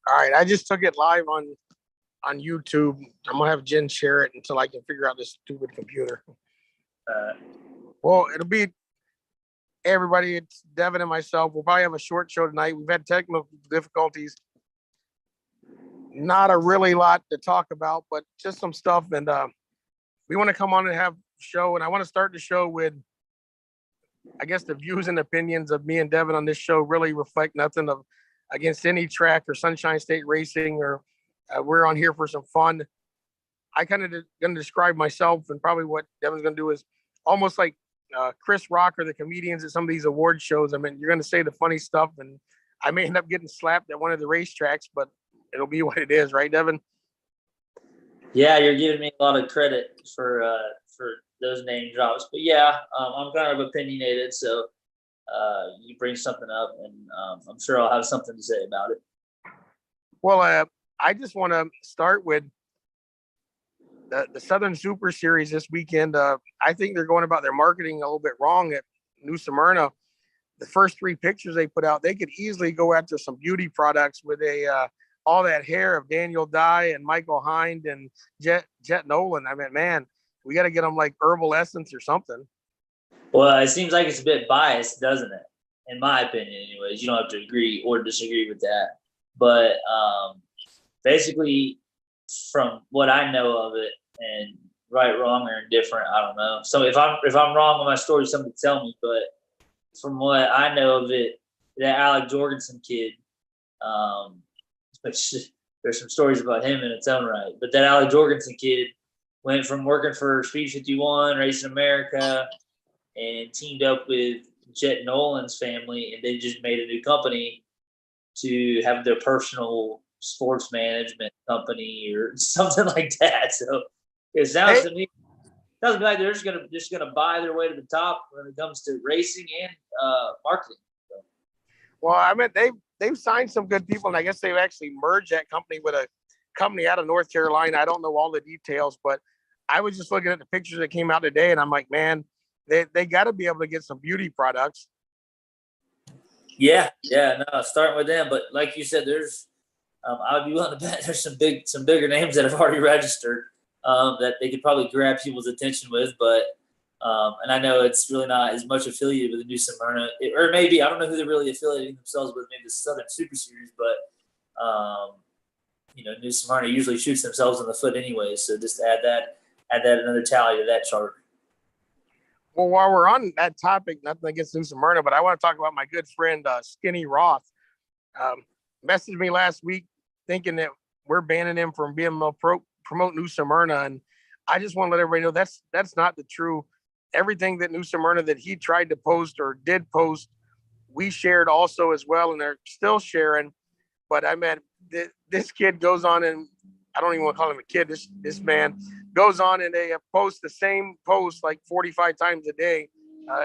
All right, I just took it live on YouTube. I'm gonna have Jen share it until I can figure out this stupid computer. Well, it'll be everybody. It's Devin and myself. We'll probably have a short show tonight. We've had technical difficulties. Not a really lot to talk about, but just some stuff. And we want to come on and have a show. And I want to start the show with, I guess, the views and opinions of me and Devin on this show really reflect nothing of against any track or Sunshine State Racing, or we're on here for some fun. I kind of going to describe myself, and probably what Devin's going to do is almost like Chris Rock or the comedians at some of these award shows. I mean, you're going to say the funny stuff, and I may end up getting slapped at one of the racetracks, but it'll be what it is, right, Devin? Yeah, you're giving me a lot of credit for those name drops, but yeah, I'm kind of opinionated, so you bring something up, and I'm sure I'll have something to say about it. Well, I just want to start with the Southern Super Series this weekend. I think they're going about their marketing a little bit wrong at New Smyrna. The first 3 pictures they put out, they could easily go after some beauty products with all that hair of Daniel Dye and Michael Hind and Jet Nolan. I mean, man, we got to get them like herbal essence or something. Well, it seems like it's a bit biased, doesn't it? In my opinion, anyways. You don't have to agree or disagree with that. But basically, from what I know of it, and right, wrong, or indifferent, I don't know. So if I'm wrong on my story, somebody tell me. But from what I know of it, that Alec Jorgensen kid, which there's some stories about him in its own right. But that Alec Jorgensen kid went from working for Speed 51, Racing America, and teamed up with Jet Nolan's family, and they just made a new company to have their personal sports management company or something like that. So it sounds to me like they're just gonna buy their way to the top when it comes to racing and marketing. So. Well, I mean they've signed some good people, and I guess they've actually merged that company with a company out of North Carolina. I don't know all the details, but I was just looking at the pictures that came out today, and I'm like, man, they got to be able to get some beauty products. Yeah, no, starting with them. But like you said, there's I would be willing to bet there's some bigger names that have already registered that they could probably grab people's attention with. But and I know it's really not as much affiliated with the New Smyrna, or maybe I don't know who they're really affiliating themselves with. Maybe the Southern Super Series, but New Smyrna usually shoots themselves in the foot anyway. So just add that another tally to that chart. Well, while we're on that topic, nothing against New Smyrna, but I want to talk about my good friend Skinny Roth. Messaged me last week thinking that we're banning him from being able to promote New Smyrna, and I just want to let everybody know that's not the true. Everything that New Smyrna that he tried to post or did post, we shared also as well, and they're still sharing. But I mean, this kid goes on, and I don't even want to call him a kid. This man goes on and they post the same post like 45 times a day.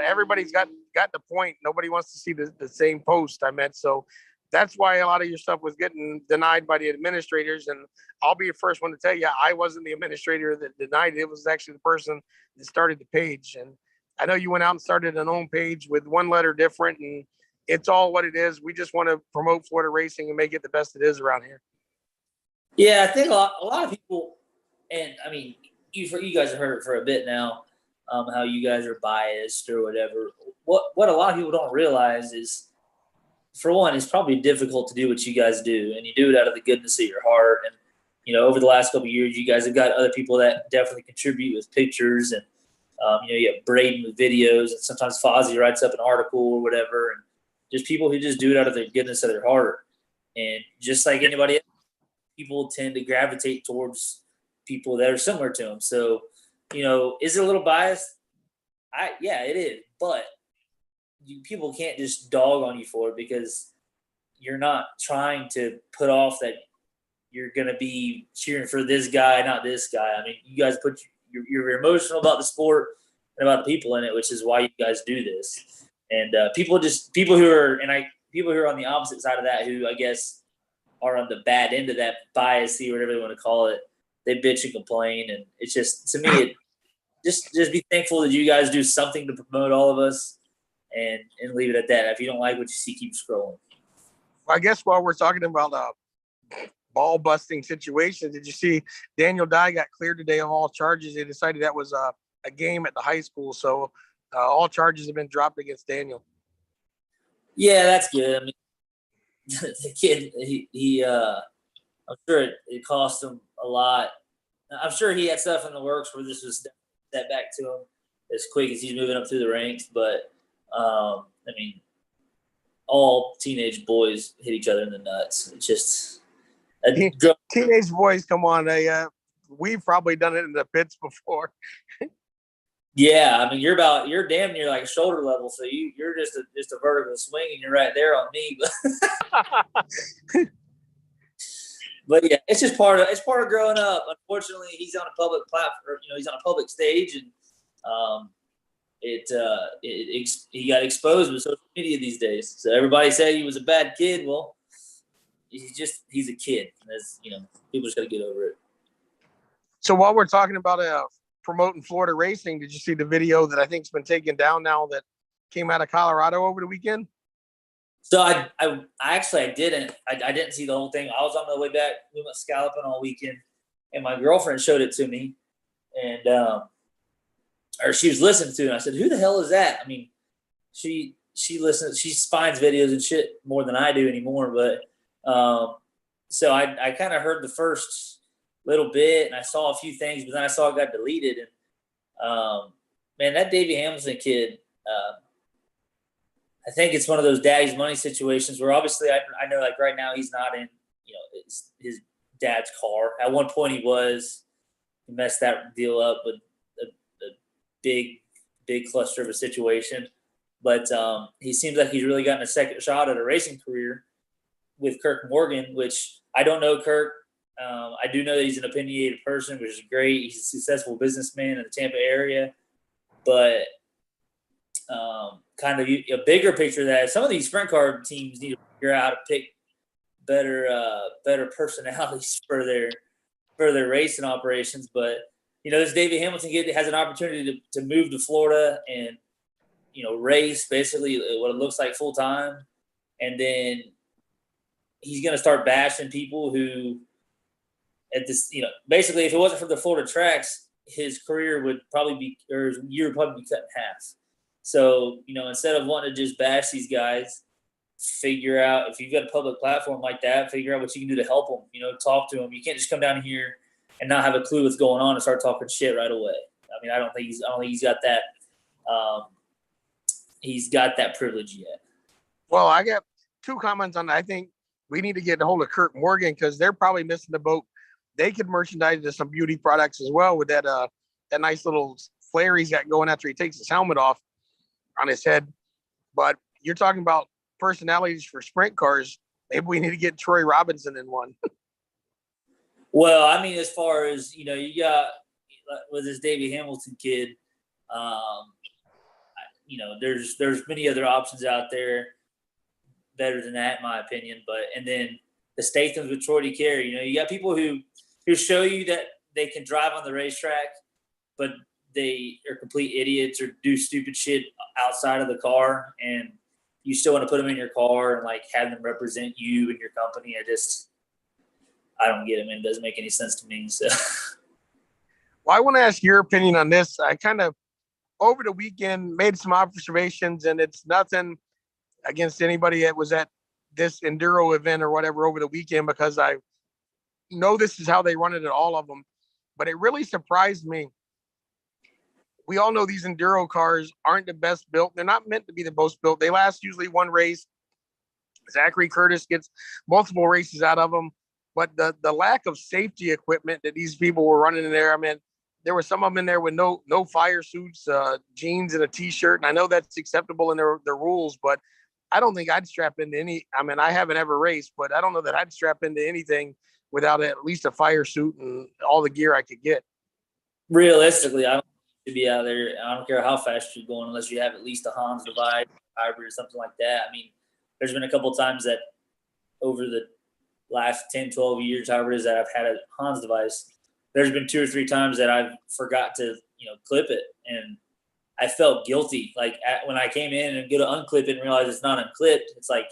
Everybody's got the point. Nobody wants to see the same post. I meant, so that's why a lot of your stuff was getting denied by the administrators. And I'll be the first one to tell you, I wasn't the administrator that denied it. It was actually the person that started the page. And I know you went out and started an own page with one letter different, and it's all what it is. We just want to promote Florida racing and make it the best it is around here. Yeah, I think a lot of people, and I mean, you guys have heard it for a bit now, how you guys are biased or whatever. What a lot of people don't realize is, for one, it's probably difficult to do what you guys do, and you do it out of the goodness of your heart. And over the last couple of years, you guys have got other people that definitely contribute with pictures, and you have Braden with videos, and sometimes Fozzie writes up an article or whatever, and just people who just do it out of the goodness of their heart. And just like anybody else, people tend to gravitate towards people that are similar to them. So, is it a little biased? Yeah, it is. But people can't just dog on you for it, because you're not trying to put off that you're going to be cheering for this guy, not this guy. I mean, you guys you're emotional about the sport and about the people in it, which is why you guys do this. And people who are on the opposite side of that, who I guess are on the bad end of that biasy, whatever they want to call it. They bitch and complain, and it's just, to me, it just be thankful that you guys do something to promote all of us, and leave it at that. If you don't like what you see, keep scrolling. I guess while we're talking about ball busting situations, did you see Daniel Dye got cleared today of all charges? They decided that was a game at the high school, so all charges have been dropped against Daniel. Yeah, that's good. I mean, the kid, he I'm sure it cost him a lot. I'm sure he had stuff in the works where this was set back to him as quick as he's moving up through the ranks. But I mean, all teenage boys hit each other in the nuts. It's just teenage boys. Come on, we've probably done it in the pits before. Yeah, I mean, you're damn near like shoulder level, so you're just a vertical swing, and you're right there on me. But yeah, it's just part of growing up. Unfortunately, he's on a public platform. He's on a public stage, and he got exposed with social media these days. So everybody said he was a bad kid. Well, he's a kid. As people just got to get over it. So while we're talking about promoting Florida racing, did you see the video that I think's been taken down now that came out of Colorado over the weekend? So I didn't. I didn't see the whole thing. I was on the way back. We went scalloping all weekend, and my girlfriend showed it to me, and or she was listening to it. And I said, "Who the hell is that?" I mean, she listens. She finds videos and shit more than I do anymore. But so I kind of heard the first little bit, and I saw a few things, but then I saw it got deleted. And man, that Davey Hamilton kid. I think it's one of those daddy's money situations where obviously I know like right now he's not in his dad's car. At one point he was. He messed that deal up with a big cluster of a situation. But he seems like he's really gotten a second shot at a racing career with Kirk Morgan, which I don't know Kirk. I do know that he's an opinionated person, which is great. He's a successful businessman in the Tampa area. But kind of a bigger picture that some of these sprint car teams need to figure out how to pick better personalities for their racing operations. But this David Hamilton kid has an opportunity to move to Florida and race basically what it looks like full time, and then he's going to start bashing people who at this basically if it wasn't for the Florida tracks, his career would probably be or his year would probably be cut in half. So, instead of wanting to just bash these guys, figure out if you've got a public platform like that, figure out what you can do to help them, talk to them. You can't just come down here and not have a clue what's going on and start talking shit right away. I mean, I don't think he's got that. He's got that privilege yet. Well, I got two comments on that. I think we need to get a hold of Kirk Morgan because they're probably missing the boat. They could merchandise to some beauty products as well with that nice little flare he's got going after he takes his helmet off on his head. But you're talking about personalities for sprint cars. Maybe we need to get Troy Robinson in one. Well, I mean, as far as you got with this Davey Hamilton kid, there's many other options out there better than that, in my opinion. But and then the Stathams with Troy Carey, you got people who show you that they can drive on the racetrack, but they are complete idiots or do stupid shit outside of the car, and you still want to put them in your car and like have them represent you and your company. I don't get it, man. It doesn't make any sense to me. So, well, I want to ask your opinion on this. I kind of over the weekend made some observations, and it's nothing against anybody that was at this enduro event or whatever over the weekend because I know this is how they run it at all of them. But it really surprised me. We all know these enduro cars aren't the best built. They're not meant to be the most built. They last usually one race. Zachary Curtis gets multiple races out of them. But the lack of safety equipment that these people were running in there, I mean, there were some of them in there with no fire suits, jeans and a T-shirt. And I know that's acceptable in their rules, but I don't think I'd strap into any. I mean, I haven't ever raced, but I don't know that I'd strap into anything without at least a fire suit and all the gear I could get. Realistically, I don't to be out there. I don't care how fast you're going unless you have at least a Hans Divide hybrid or something like that. I mean, there's been a couple of times that over the last 10, 12 years, however it is that I've had a Hans device, there's been 2 or 3 times that I've forgot to, clip it. And I felt guilty. Like when I came in and go to unclip it and realize it's not unclipped, it's like,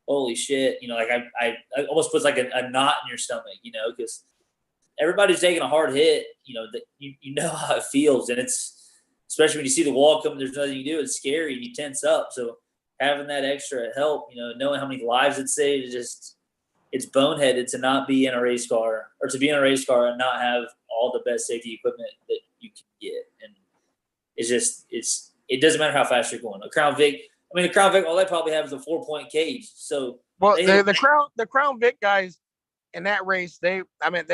holy shit. Like I almost puts like a knot in your stomach, because everybody's taking a hard hit, that you know how it feels. And it's, especially when you see the wall come, there's nothing you do. It's scary and you tense up. So having that extra help, knowing how many lives it saved, it's boneheaded to not be in a race car, or to be in a race car and not have all the best safety equipment that you can get. And it doesn't matter how fast you're going. The Crown Vic, all they probably have is a 4-point cage. So the Crown Vic guys in that race, they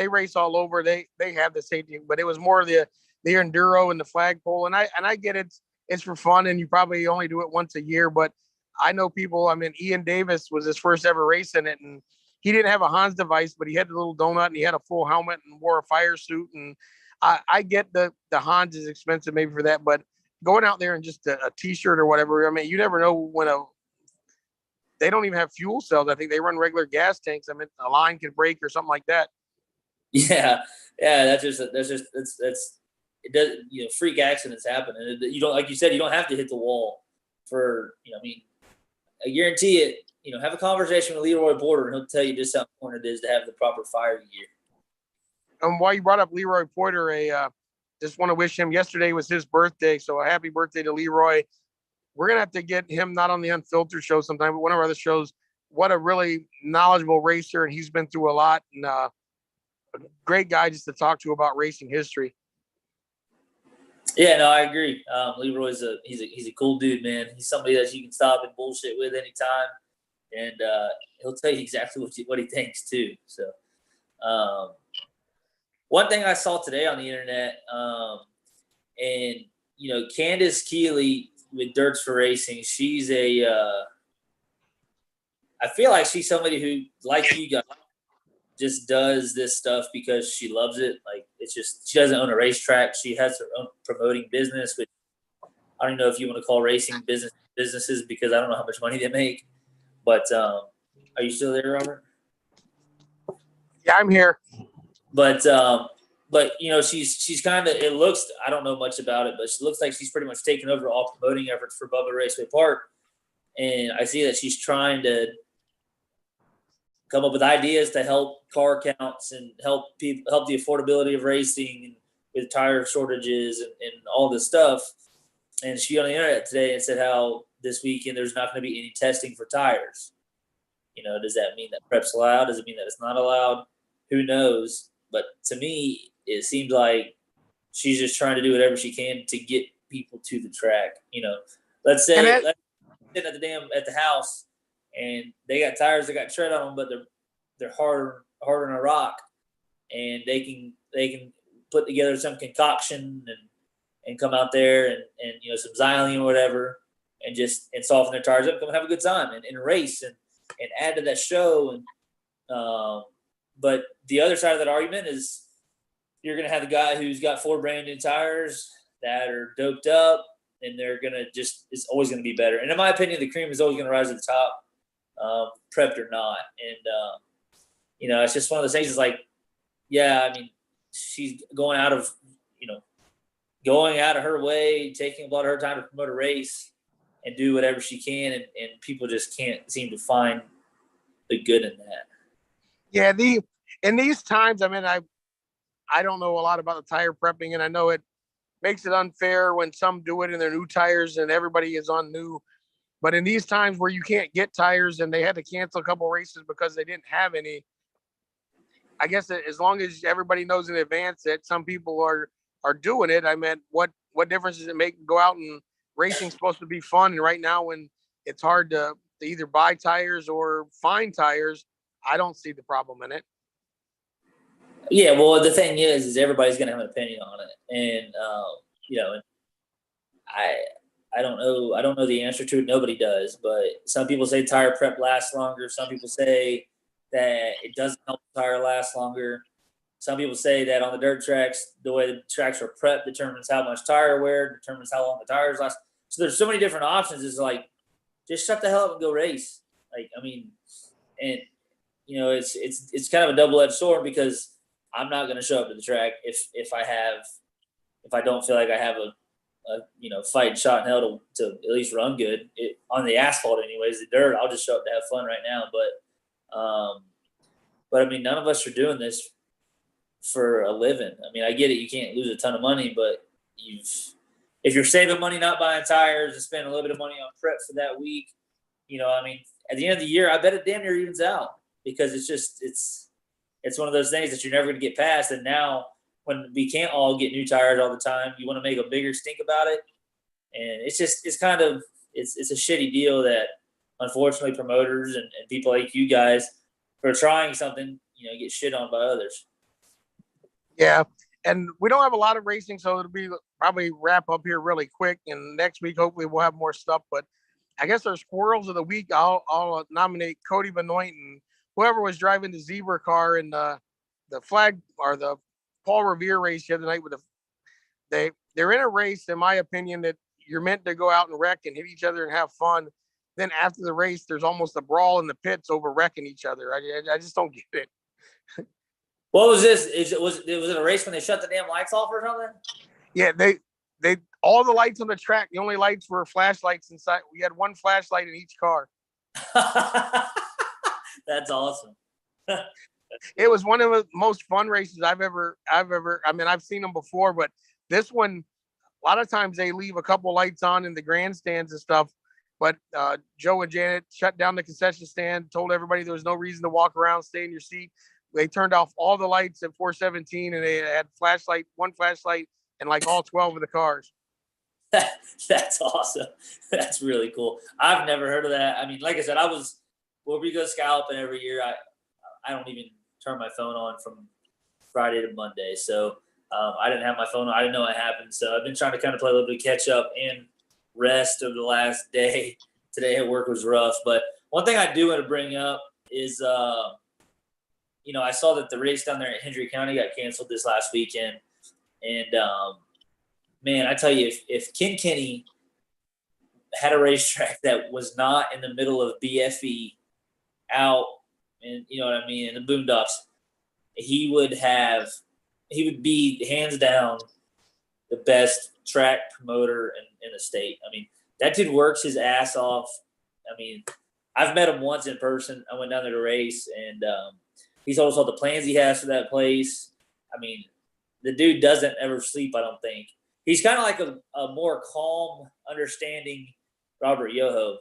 race all over. They have the safety, but it was more the enduro and the flagpole. And I get it. It's for fun, and you probably only do it once a year. But I know people. Ian Davis was his first ever race in it, and he didn't have a Hans device, but he had the little donut, and he had a full helmet and wore a fire suit. And I get the Hans is expensive maybe for that, but going out there in just a t-shirt or whatever, you never know when they don't even have fuel cells. I think they run regular gas tanks. A line could break or something like that. Yeah. That's it does. Freak accidents happen, and you don't, like you said, you don't have to hit the wall for. I guarantee it. Have a conversation with Leroy Porter, and he'll tell you just how important it is to have the proper fire gear. While you brought up Leroy Porter, just want to wish him. Yesterday was his birthday, so a happy birthday to Leroy. We're gonna have to get him not on the Unfiltered show sometime, but one of our other shows. What a really knowledgeable racer, and he's been through a lot. And a great guy just to talk to about racing history. Yeah, no, I agree. Leroy's he's a cool dude, man. He's somebody that you can stop and bullshit with anytime, and he'll tell you exactly what he thinks too. So, one thing I saw today on the internet, and Candace Keeley with Dirts for Racing, she's I feel like she's somebody who, like you guys, just does this stuff because she loves it. Like, it's just, she doesn't own a racetrack. She has her own promoting business, which I don't know if you want to call racing businesses, because I don't know how much money they make. But are you still there, Robert? Yeah, I'm here. But she's kind of, it looks, I don't know much about it, but she looks like she's pretty much taken over all promoting efforts for Bubba Raceway Park. And I see that she's trying to come up with ideas to help car counts and help the affordability of racing and with tire shortages and all this stuff. And she on the internet today and said how this weekend there's not going to be any testing for tires. Does that mean that prep's allowed? Does it mean that it's not allowed? Who knows? But to me, it seems like she's just trying to do whatever she can to get people to the track. Let's say let's sit at the house, and they got tires that got tread on them, but they're harder than a rock, and they can put together some concoction and come out there and some xylene or whatever, and soften their tires up, come and have a good time and race and add to that show. And but the other side of that argument is you're going to have the guy who's got 4 brand new tires that are doped up, and they're going to it's always going to be better. And in my opinion, the cream is always going to rise to the top, prepped or not. And, it's just one of those things. It's like, yeah, she's going out of her way, taking a lot of her time to promote a race and do whatever she can. And people just can't seem to find the good in that. Yeah, in these times, I don't know a lot about the tire prepping, and I know it makes it unfair when some do it in their new tires and everybody is on new. But in these times where you can't get tires and they had to cancel a couple races because they didn't have any, I guess as long as everybody knows in advance that some people are doing it, what difference does it make to go out and racing's supposed to be fun? And right now, when it's hard to either buy tires or find tires, I don't see the problem in it. Yeah, well, the thing is everybody's going to have an opinion on it, and I don't know. I don't know the answer to it. Nobody does, but some people say tire prep lasts longer. Some people say that it doesn't help the tire last longer. Some people say that on the dirt tracks, the way the tracks are prepped determines how much tire wear, determines how long the tires last. So there's so many different options. It's like, just shut the hell up and go race. And it's kind of a double-edged sword because I'm not going to show up to the track if I don't feel like I have a fighting shot in hell to at least run good on the asphalt. Anyways, the dirt, I'll just show up to have fun right now. But I mean, none of us are doing this for a living. I mean, I get it. You can't lose a ton of money, but if you're saving money not buying tires and spending a little bit of money on prep for that week, I mean, at the end of the year, I bet it damn near evens out because it's one of those things that you're never going to get past. And now when we can't all get new tires all the time, you want to make a bigger stink about it. And it's a shitty deal that unfortunately promoters and people like you guys for trying something, get shit on by others. Yeah. And we don't have a lot of racing, so it'll be probably wrap up here really quick. And next week, hopefully we'll have more stuff. But I guess our squirrels of the week, I'll nominate Cody Benoit and whoever was driving the zebra car in the flag or the Paul Revere race the other night they're in a race, in my opinion, that you're meant to go out and wreck and hit each other and have fun. Then after the race, there's almost a brawl in the pits over wrecking each other. I just don't get it. What was this? Was it a race when they shut the damn lights off or something? Yeah, they all the lights on the track. The only lights were flashlights inside. We had one flashlight in each car. That's awesome. It was one of the most fun races I've ever. I mean, I've seen them before, but this one, a lot of times they leave a couple lights on in the grandstands and stuff. But Joe and Janet shut down the concession stand, told everybody there was no reason to walk around, stay in your seat. They turned off all the lights at 417, and they had one flashlight, and like all 12 of the cars. That's awesome. That's really cool. I've never heard of that. I mean, like I said, where we go scalloping every year. I don't even turn my phone on from Friday to Monday, so I didn't have my phone on. I didn't know it happened, so I've been trying to kind of play a little bit of catch up and rest over the last day. Today at work was rough, but one thing I do want to bring up is I saw that the race down there at Hendry County got canceled this last weekend. And, man, I tell you, if Ken Kenny had a racetrack that was not in the middle of BFE out and, you know what I mean, in the boondocks, he would be hands down the best track promoter in the state. I mean, that dude works his ass off. I mean, I've met him once in person. I went down there to race, and he's told us all the plans he has for that place. I mean, the dude doesn't ever sleep, I don't think. He's kind of like a more calm, understanding Robert Yoho,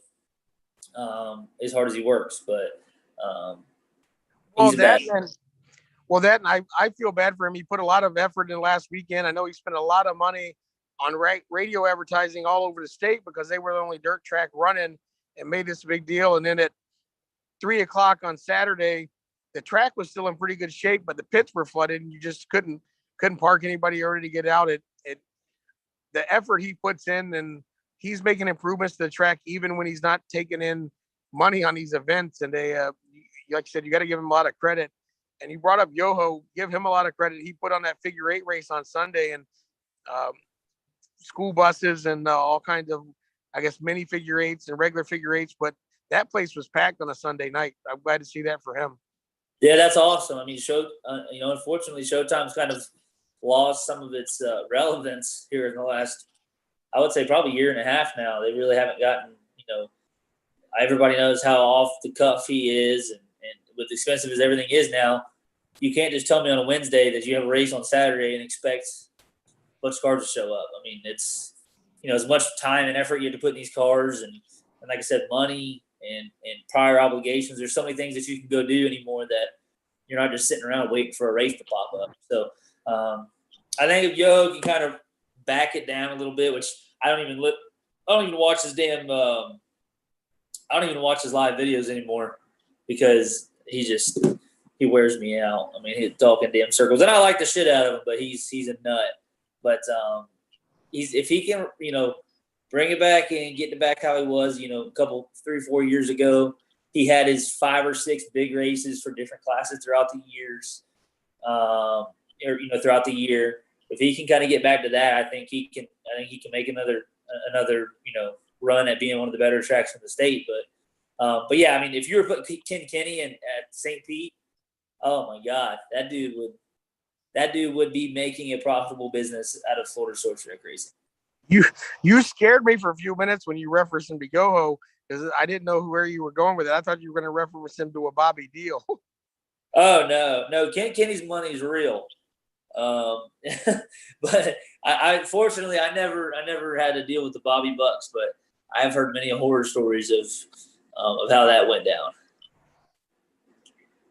as hard as he works. But and I feel bad for him. He put a lot of effort in last weekend. I know he spent a lot of money on radio advertising all over the state because they were the only dirt track running and made this a big deal. And then at 3:00 on Saturday, the track was still in pretty good shape, but the pits were flooded and you just couldn't park anybody early to get out. The effort he puts in, and he's making improvements to the track even when he's not taking in money on these events. And they, like I said, you got to give him a lot of credit. And you brought up Yoho, give him a lot of credit. He put on that figure 8 race on Sunday, and school buses and all kinds of, I guess, mini figure 8s and regular figure 8s. But that place was packed on a Sunday night. I'm glad to see that for him. Yeah, that's awesome. I mean, unfortunately, Showtime's kind of lost some of its relevance here in the last, I would say, probably year and a half now. They really haven't gotten, everybody knows how off the cuff he is, and with expensive as everything is now, you can't just tell me on a Wednesday that you have a race on Saturday and expect a bunch of cars to show up. I mean, it's, as much time and effort you have to put in these cars, and like I said, money and prior obligations. There's so many things that you can go do anymore that you're not just sitting around waiting for a race to pop up. So I think if Yoho can kind of back it down a little bit, which I don't even watch his damn I don't even watch his live videos anymore because he wears me out. I mean, he's talking damn circles, and I like the shit out of him, but he's a nut. But if he can, bring it back and get it back how he was, a couple 3-4 years ago, he had his 5 or 6 big races for different classes throughout the years, throughout the year. If he can kind of get back to that, I think he can make another run at being one of the better tracks in the state. But But yeah, I mean, if you were putting Ken Kenny at St. Pete, oh my God, that dude would be making a profitable business out of Florida short track racing. You scared me for a few minutes when you referenced him to Goho because I didn't know where you were going with it. I thought you were going to reference him to a Bobby deal. Oh no, Kenny's money is real. But I fortunately I never had to deal with the Bobby Bucks, but I've heard many horror stories of how that went down.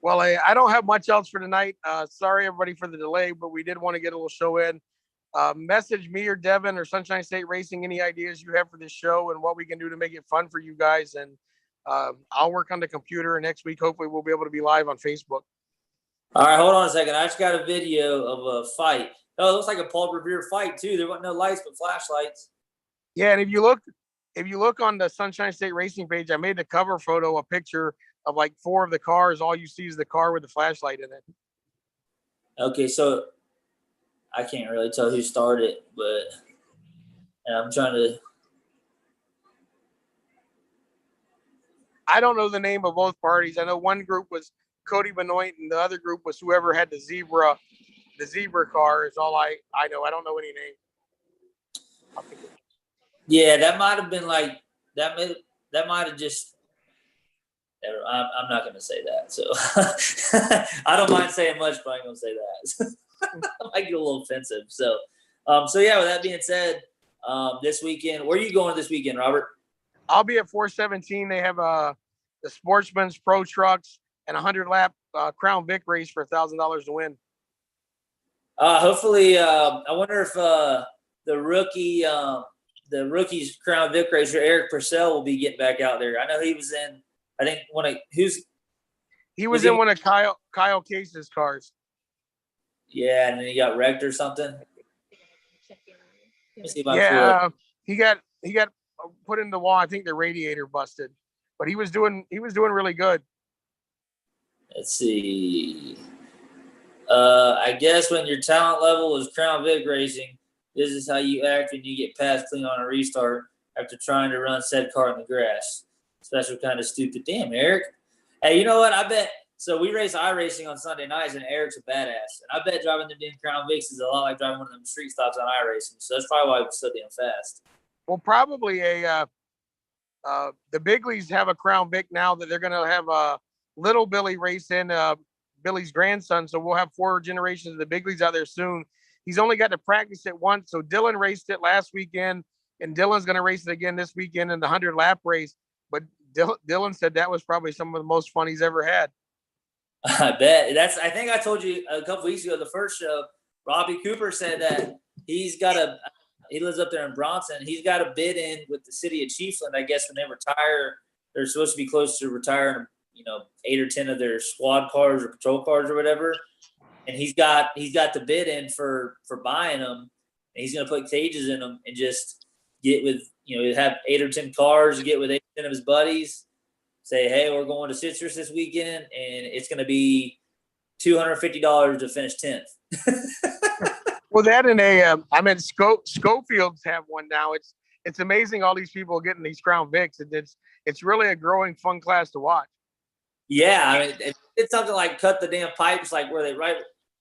Well, I don't have much else for tonight. Sorry, everybody, for the delay, but we did want to get a little show in. Message me or Devin or Sunshine State Racing any ideas you have for this show and what we can do to make it fun for you guys. And I'll work on the computer. And next week, hopefully, we'll be able to be live on Facebook. All right, hold on a second. I just got a video of a fight. Oh, it looks like a Paul Revere fight too. There weren't no lights but flashlights. Yeah, and if you look on the Sunshine State Racing page, I made the cover photo a picture of like 4 of the cars. All you see is the car with the flashlight in it. Okay, so I can't really tell who started, but I'm trying to. I don't know the name of both parties. I know one group was Cody Benoit and the other group was whoever had the zebra car is all I know. I don't know any name. Yeah, that might have been like that. That might have just. I'm not going to say that. So I don't mind saying much, but I ain't going to say that. I might get a little offensive. So yeah. With that being said, this weekend, where are you going this weekend, Robert? I'll be at 417. They have the Sportsman's Pro Trucks and 100-lap Crown Vic race for $1,000 to win. Hopefully, I wonder if the rookie's Crown Vic racer Eric Purcell will be getting back out there. I know he was in. I think he was in one of Kyle Case's cars. Yeah, and then he got wrecked or something. Let me see he got put in the wall. I think the radiator busted, but he was doing really good. Let's see. I guess when your talent level is Crown Vic racing, this is how you act when you get passed clean on a restart after trying to run said car in the grass. Special kind of stupid. Damn, Eric. Hey, you know what? I bet. So we race iRacing on Sunday nights, and Eric's a badass. And I bet driving them damn Crown Vics is a lot like driving one of them street stops on iRacing. So that's probably why it's so damn fast. Well, probably the big leagues have a Crown Vic now that they're going to have a little Billy race in Billy's grandson. So we'll have 4 generations of the big leagues out there soon. He's only got to practice it once. So Dylan raced it last weekend, and Dylan's going to race it again this weekend in the 100-lap race. But Dylan said that was probably some of the most fun he's ever had. I bet. I think I told you a couple weeks ago, the first show, Robbie Cooper said that he lives up there in Bronson. He's got a bid in with the city of Chiefland. I guess when they retire, they're supposed to be close to retiring, 8 or 10 of their squad cars or patrol cars or whatever. And he's got the bid in for buying them. And he's going to put cages in them and just get with, have 8 or 10 cars, get with 8 or 10 of his buddies, say, hey, we're going to Citrus this weekend, and it's going to be $250 to finish 10th. Well, that and Schofield's have one now. It's amazing all these people getting these Crown Vics. It's really a growing fun class to watch. Yeah, I mean, it's something like cut the damn pipes, like where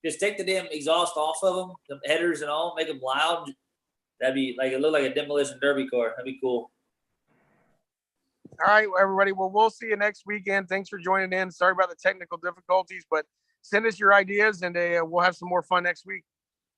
just take the damn exhaust off of them, the headers and all, make them loud. That'd be like, it looked like a demolition derby car. That'd be cool. All right, everybody. Well, we'll see you next weekend. Thanks for joining in. Sorry about the technical difficulties, but send us your ideas and we'll have some more fun next week.